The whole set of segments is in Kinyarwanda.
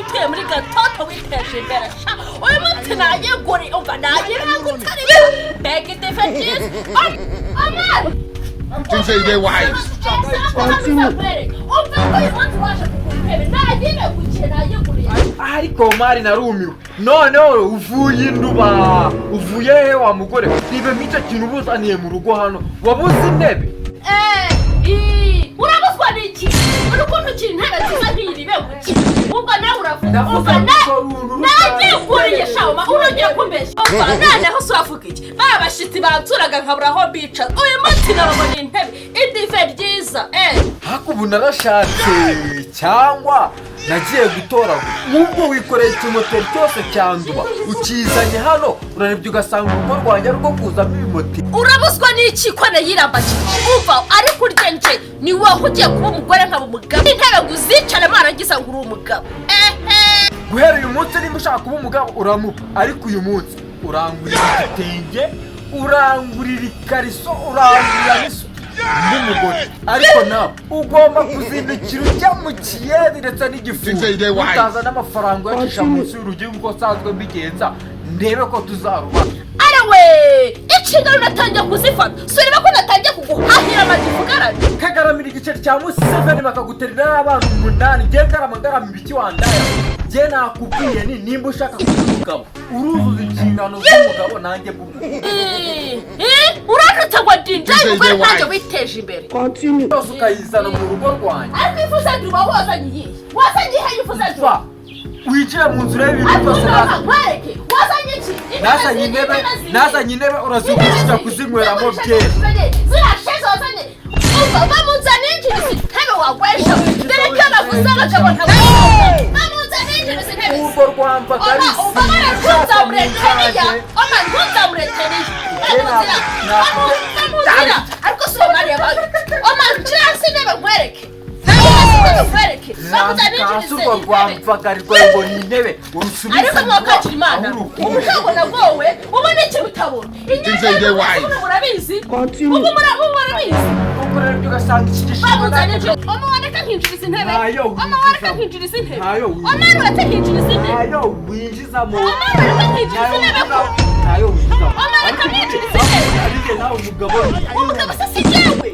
utuye muri gatoto witeje imbere sha uyu munsi nayegure umva nagira gutari beg iteje Omal Intebe wives. ariko Omar narumiwe none uvuye induba uvuye he wa mugore nibe mico kintu buzaniye mu rugo hano wabuze intebe urabuzwa niki urukundo kiri intebe nziza nk'iribe guki ubwo nawe uravuga nagikuriye shama urugiye kumbeshya noneho suravuga iki babashitsi bansuraga nkabura aho bica uyu munsi nababona intebe idive ryiza hakubu narashatse cyangwa nagiye gutora nubwo wikoreye ikimoteri cyose cyanduba ukizanye hano urarebye ugasanga urugo rwanjye rwo kuzamo ibimoteri urabuzwa n'iki ko nayirambakije umva ariko urya nje ni wowe ugiye kuba umugore nkaba umugabo intebe ngo uzicaremo arangiza ngo uri umugabo guhera uyu munsi nimba ushaka kuba umugabo uramupa ariko uyu munsi urangurira igitenge urangurira ikariso urangurira n'isuku n'umugore ariko nawe ugomba kuzindukira ujya mu kiyeri ndetse n'igifungo utaza n'amafaranga yacisha munsi y'urugi nk'uko nsanzwe mbigenza ndebe ko tuzarubana arawe inshingano natangiye kuzifata sureba ko natangiye kuguhahira amajipo garame kagaramira igiceri cya munsi 7 bakaguterera n'abana 8 ngiye ngarama ibiki wandaya ngiye nakubwiye nimba ushaka kuba umugabo uruzuza inshingano z'umugabo nanjye mbumwe uranutse ngo dindaye umugore nanjye witeje imbere yose ukayizana mu rugo rwanjye ariko ifuza nduba wazanye iyihe ifuza nduba winjira mu nzu rero ibintu byose nazanye intebe urazungukira kuzinyweramo byeri zirashize wazanye bamuzana injirisi intebe wagwesha dore ko navuze abagabo bamuzana injirisi intebe urwo rwambaga ari bamuzira ariko si uwo mwari yabaye njirasi intebe nkwereke urwo rwambaga rwo ni intebe urusubiza ariko mwakakira imana ukabona wowe ubona iki utabona Intebe wives. murabizi ubu murabizi ukorera ibyo ugasanga iki gishinga omareka nkinjiriza intebe Ntayo omareka nkinjiriza intebe Ntayo winjiza. omareka nkinjiriza intebe ntayo winjizamo omareka nkinjiriza intebe ntayo winjizamo omareka nkinjiriza intebe ariko nawe umugabo umugabo se si jyewe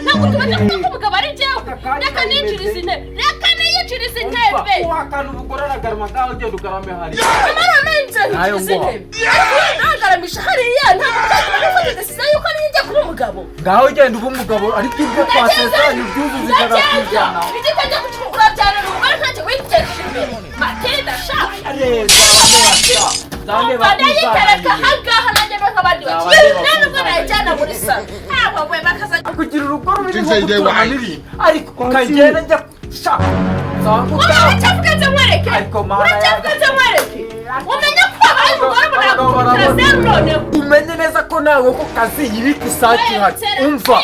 ntabwo tumaze kuvuga umugabo ari jyewe reka ninjiriza intebe reka niyinjiriza intebe wakana umugore aragarama ngaho ugenda ugarame hariya amara ninjiriza intebe ariko nagaramisha hariya ntabwo twari desiza yuko nijya kuba umugabo ngaho ugenda uba umugabo ariko ibyo twasezeranye ubyuzuza ijana ku ijana igikajya kucukura cyane n'umugore ntacyo witeje imbere matenda shaka banayitereka ahangaha nanjye nk'abandi bakiri nubwo nayijyana muri salo ntabwo we bakazajya kugira urugo rurimo guturana n'ibintu ariko kagenda njya shaka uracyavuga nze nkwereke umenya ko habaye umugore munagukira zeru noneho umenye neza ko nawe ko kazi yibika isake ihari umva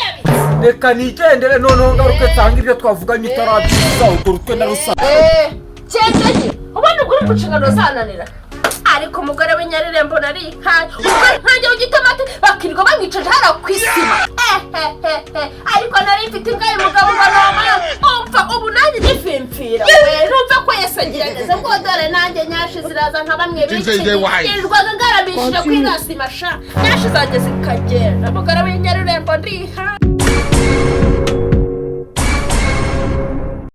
reka nigendere noneho ngaruke nsanga ibyo twavuganye itarabyiza urwo rutwe na rusange cyendeye ubona ugura inshingano zananira ariko umugore w'inyarire nari nkaye umugore nkanjye w'igitomati bakirirwa bamwicaje hano ku isima ariko nari mfite imbwa y'umugabo banamaya umva ubu nanjye nifimfira numva ko yasagerageza ngo dore nanjye nyashi ziraza nka bamwe birirwaga ngaramishije kw'inasima sha nyashi zanjye zikagenda umugore w'inyarire ndi nkaye